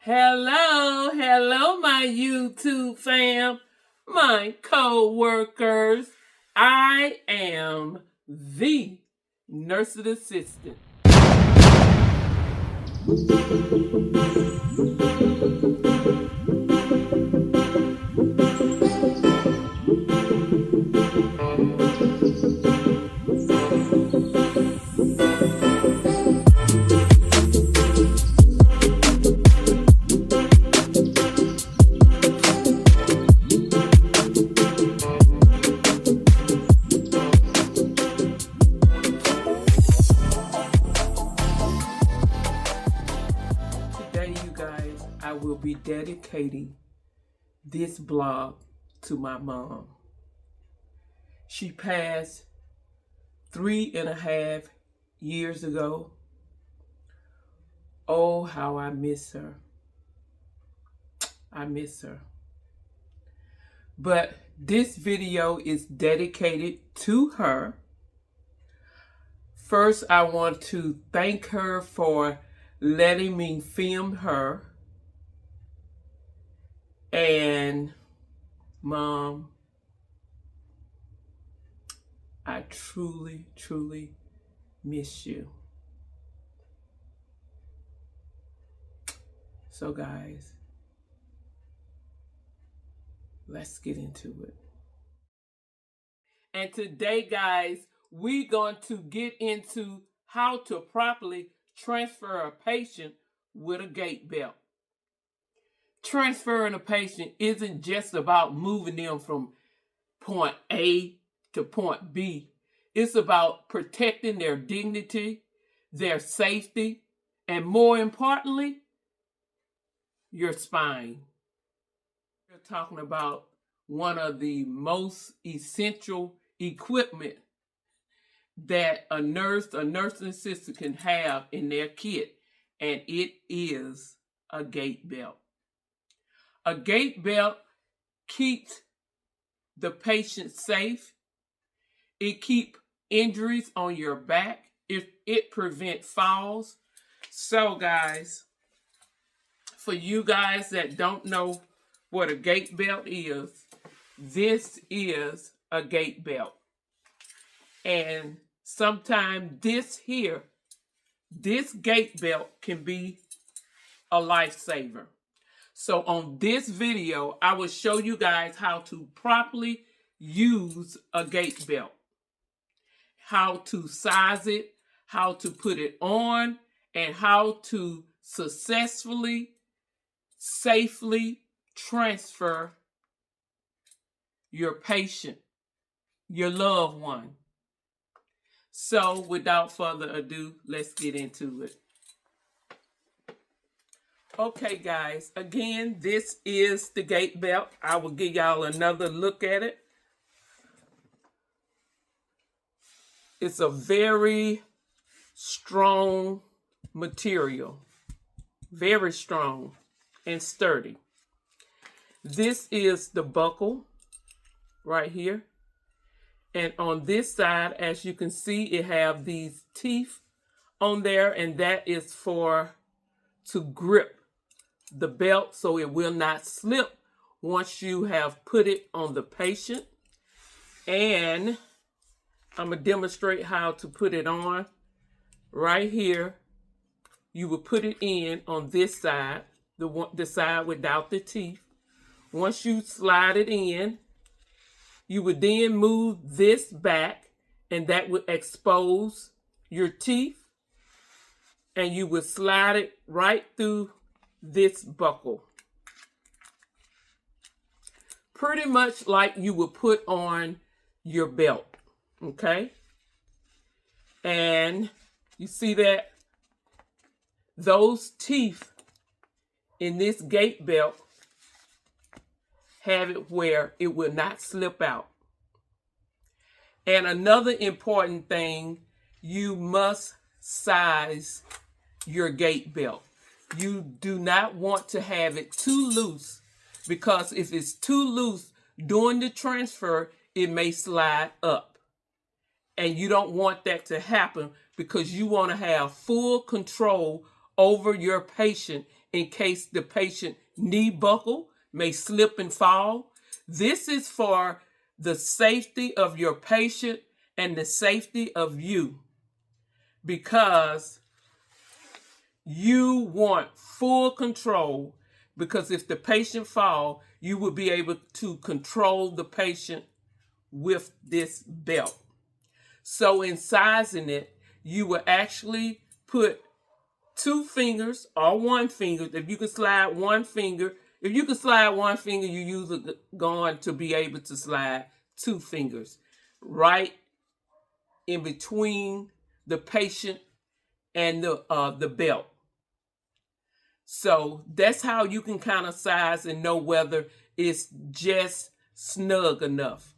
Hello, my YouTube fam, my co-workers. I am the nursing assistant. I will be dedicating this blog to my mom. She passed 3.5 years ago. Oh, how I miss her. I miss her. But this video is dedicated to her. First, I want to thank her for letting me film her. And Mom, I truly, truly miss you. So guys, let's get into it. And today, guys, we're going to get into how to properly transfer a patient with a gait belt. Transferring a patient isn't just about moving them from point A to point B. It's about protecting their dignity, their safety, and more importantly, your spine. We're talking about one of the most essential equipment that a nurse, a nursing assistant can have in their kit, and it is a gait belt. A gait belt keeps the patient safe. It keeps injuries on your back. It prevents falls. So guys, for you guys that don't know what a gait belt is, this is a gait belt. And sometimes this gait belt can be a lifesaver. So on this video, I will show you guys how to properly use a gait belt, how to size it, how to put it on, and how to successfully, safely transfer your patient, your loved one. So without further ado, let's get into it. Okay, guys, again, this is the gait belt. I will give y'all another look at it. It's a very strong material, very strong and sturdy. This is the buckle right here. And on this side, as you can see, it have these teeth on there, and that is to grip the belt so it will not slip once you have put it on the patient. And I'm going to demonstrate how to put it on. Right here, you will put it in on this side, the side without the teeth. Once you slide it in, you would then move this back, and that would expose your teeth, and you would slide it right through this buckle. Pretty much like you would put on your belt, okay? And you see that those teeth in this gait belt have it where it will not slip out. And another important thing, you must size your gait belt. You do not want to have it too loose, because if it's too loose during the transfer, it may slide up. And you don't want that to happen, because you want to have full control over your patient in case the patient knee buckle may slip and fall. This is for the safety of your patient and the safety of you, because you want full control, because if the patient fall, you will be able to control the patient with this belt. So in sizing it, you will actually put 2 fingers or 1 finger. If you can slide 1 finger, you're usually going to be able to slide 2 fingers right in between the patient and the belt. So that's how you can kind of size and know whether it's just snug enough.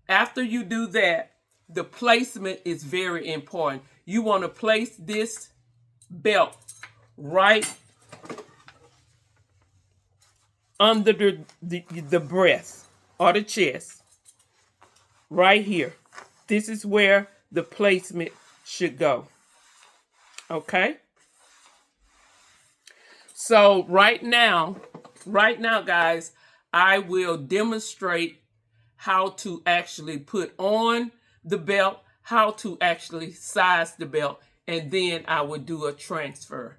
After you do that, the placement is very important. You want to place this belt right under the breast or the chest, right here. This is where the placement should go. Okay? So right now, guys, I will demonstrate how to actually put on the belt, how to actually size the belt, and then I will do a transfer.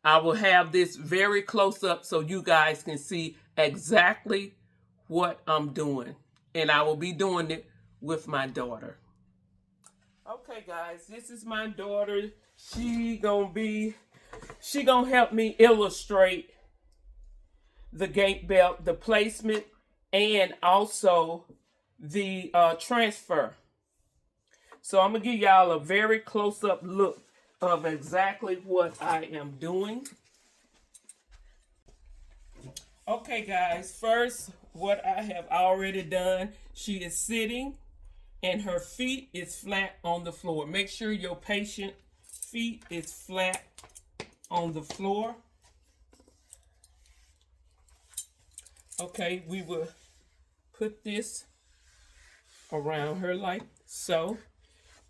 I will have this very close up so you guys can see exactly what I'm doing. And I will be doing it with my daughter. Okay, guys, this is my daughter. She gonna help me illustrate the gait belt, the placement, and also the transfer. So I'm gonna give y'all a very close-up look of exactly what I am doing. Okay, guys, first, what I have already done, she is sitting and her feet is flat on the floor. Make sure your patient feet is flat on the floor. Okay, we will put this around her like so.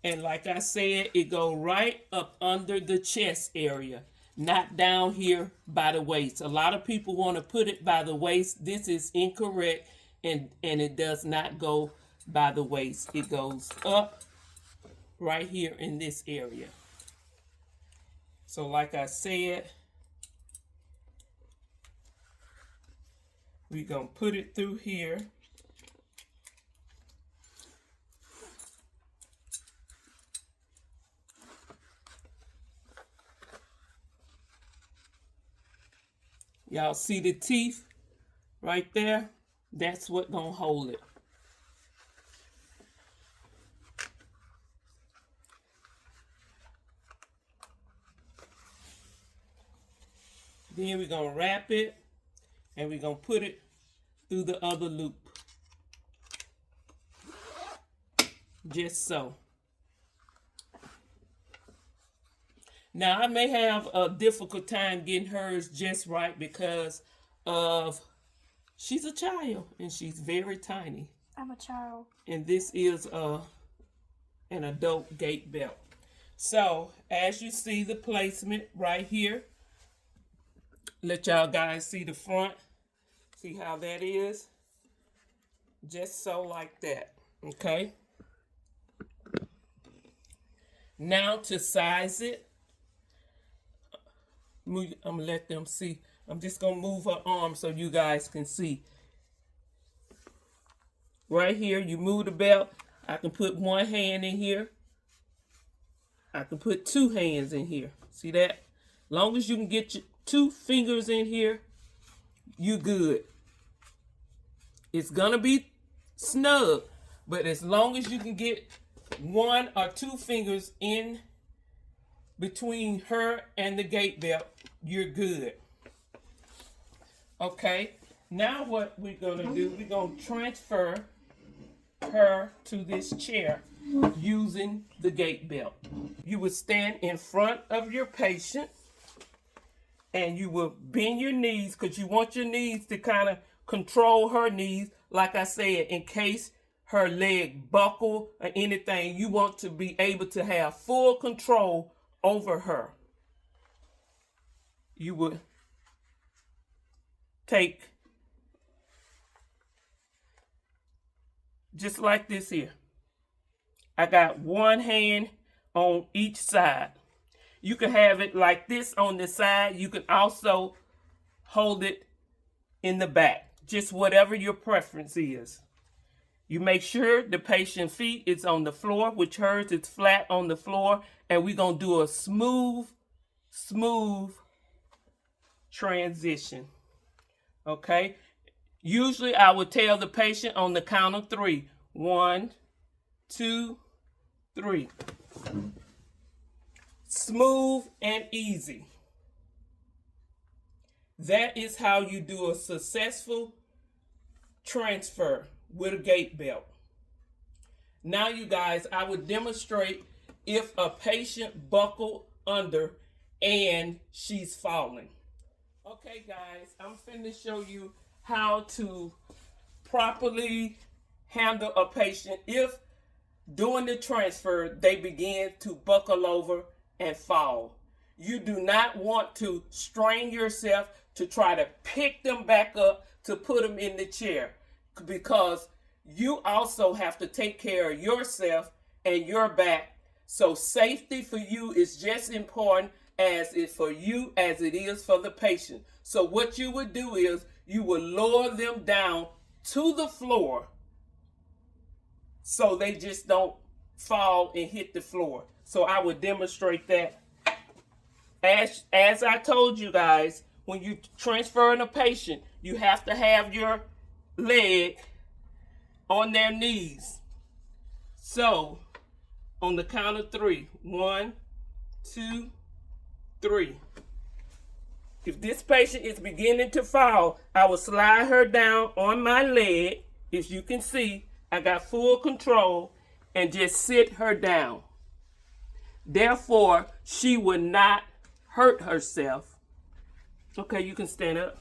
And like I said, it go right up under the chest area, not down here by the waist. A lot of people want to put it by the waist. This is incorrect, and it does not go by the waist. It goes up right here in this area. So like I said, we're going to put it through here. Y'all see the teeth right there? That's what gonna hold it. Then we're gonna wrap it and we're gonna put it through the other loop. Just so. Now, I may have a difficult time getting hers just right because of she's a child and she's very tiny. I'm a child. And this is an adult gait belt. So, as you see the placement right here, let y'all guys see the front. See how that is? Just so like that, okay? Now to size it. I'm gonna let them see. I'm just gonna move her arm so you guys can see. Right here, you move the belt. I can put 1 hand in here. I can put 2 hands in here. See that? Long as you can get your 2 fingers in here, you good. It's gonna be snug, but as long as you can get 1 or 2 fingers in between her and the gait belt, you're good. Okay, now what we're gonna do, we're gonna transfer her to this chair using the gait belt. You would stand in front of your patient and you will bend your knees because you want your knees to kind of control her knees. Like I said, in case her leg buckle or anything, you want to be able to have full control over her. You would take just like this here. I got one hand on each side. You can have it like this on the side. You can also hold it in the back, just whatever your preference is. You make sure the patient's feet is on the floor, which hers is flat on the floor, and we're going to do a smooth transition. Okay? Usually I would tell the patient on the count of 3. 1, 2, 3. Smooth and easy. That is how you do a successful transfer with a gait belt. Now, you guys, I would demonstrate if a patient buckled under and she's falling. Okay, guys, I'm finna show you how to properly handle a patient if during the transfer they begin to buckle over and fall. You do not want to strain yourself to try to pick them back up to put them in the chair, because you also have to take care of yourself and your back. So safety for you is just important as it for you as it is for the patient. So what you would do is you would lower them down to the floor so they just don't fall and hit the floor. So I would demonstrate that. As I told you guys, when you transferring a patient, you have to have your leg on their knees. So on the count of 3, 1, 2, 3. If this patient is beginning to fall, I will slide her down on my leg. As you can see, I got full control, and just sit her down. Therefore, she will not hurt herself. Okay, you can stand up.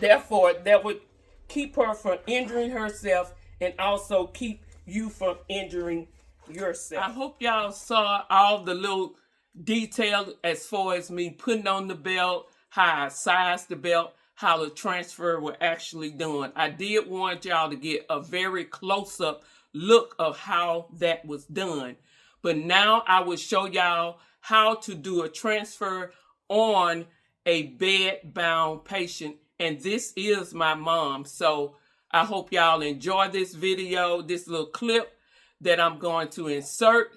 Therefore, that would keep her from injuring herself and also keep you from injuring yourself. I hope y'all saw all the little details as far as me putting on the belt, how I sized the belt, how the transfer were actually done. I did want y'all to get a very close-up look of how that was done. But now I will show y'all how to do a transfer on a bed-bound patient. And this is my mom. So I hope y'all enjoy this video, this little clip that I'm going to insert.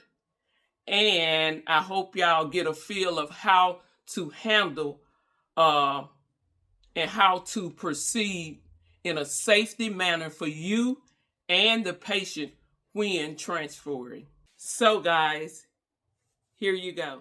And I hope y'all get a feel of how to handle and how to proceed in a safety manner for you and the patient when transferring. So guys, here you go.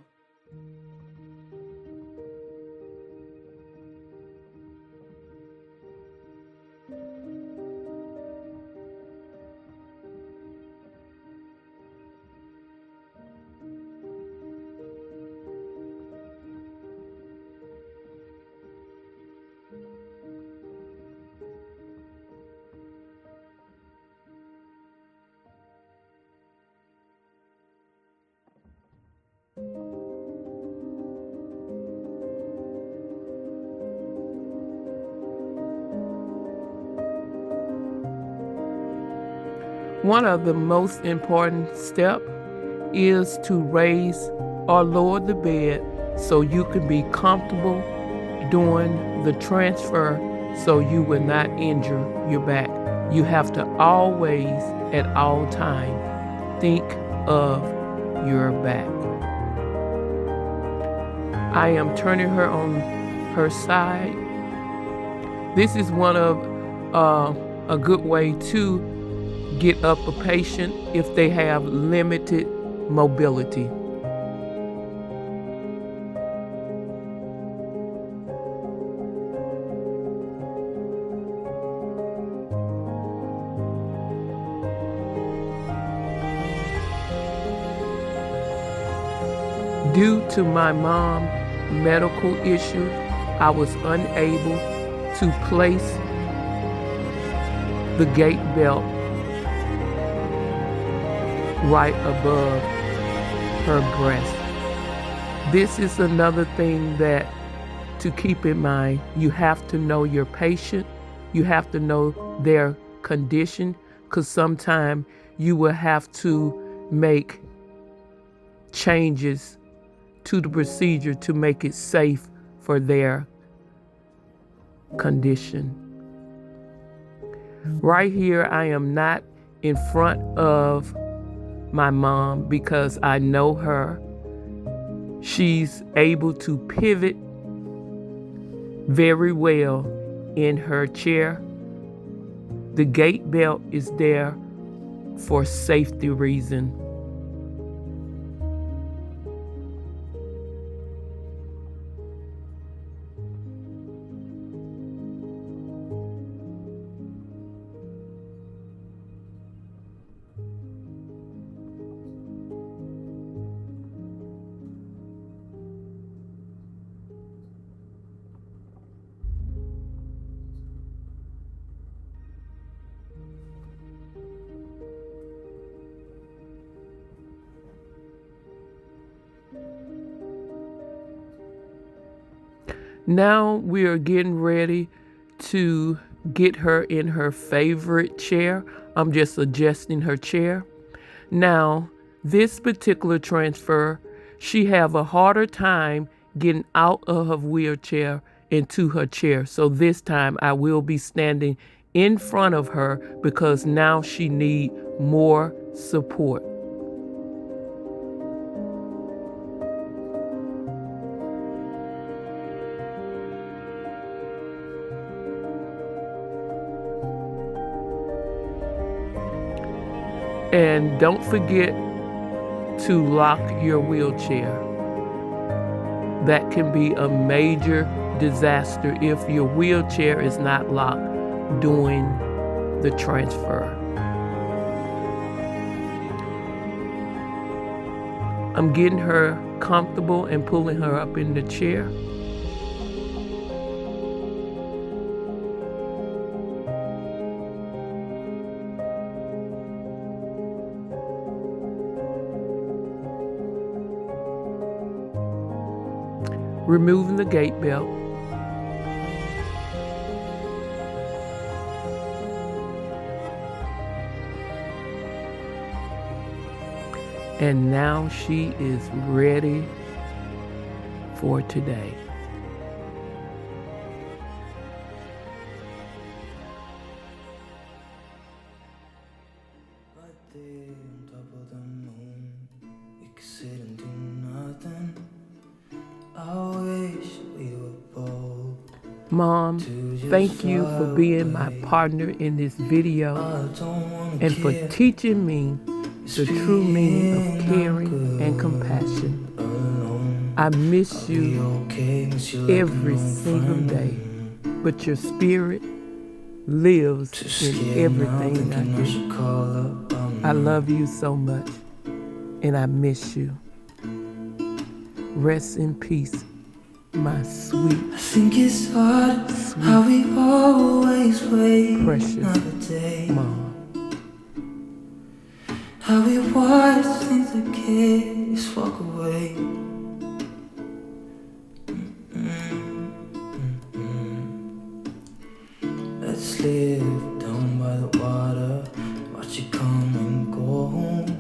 One of the most important steps is to raise or lower the bed so you can be comfortable doing the transfer so you will not injure your back. You have to always, at all times, think of your back. I am turning her on her side. This is one of a good way to get up a patient if they have limited mobility. Due to my mom's medical issues, I was unable to place the gait belt right above her breast. This is another thing that to keep in mind. You have to know your patient. You have to know their condition, because sometimes you will have to make changes to the procedure to make it safe for their condition. Right here, I am not in front of my mom because I know her. She's able to pivot very well in her chair. The gait belt is there for safety reason. Now we are getting ready to get her in her favorite chair. I'm just adjusting her chair. Now, this particular transfer, she have a harder time getting out of her wheelchair into her chair. So this time I will be standing in front of her because now she need more support. And don't forget to lock your wheelchair. That can be a major disaster if your wheelchair is not locked during the transfer. I'm getting her comfortable and pulling her up in the chair. Removing the gait belt. And now she is ready for today. Mom, thank you for being my partner in this video and for teaching me the true meaning of caring and compassion. I miss you every single day, but your spirit lives in everything I do. I love you so much, and I miss you. Rest in peace, my sweet, I think it's hard how we always wait precious another day. Mom. How we watch things that kids walk away. Let's live down by the water, watch it come and go home.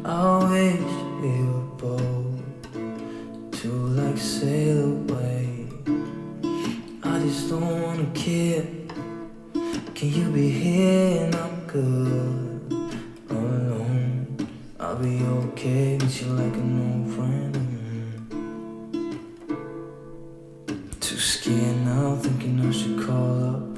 I wish we were both to like sail away. I just don't wanna care. Can you be here and I'm good? Alone, I'll be okay with you like an old friend. Too scared now, thinking I should call up.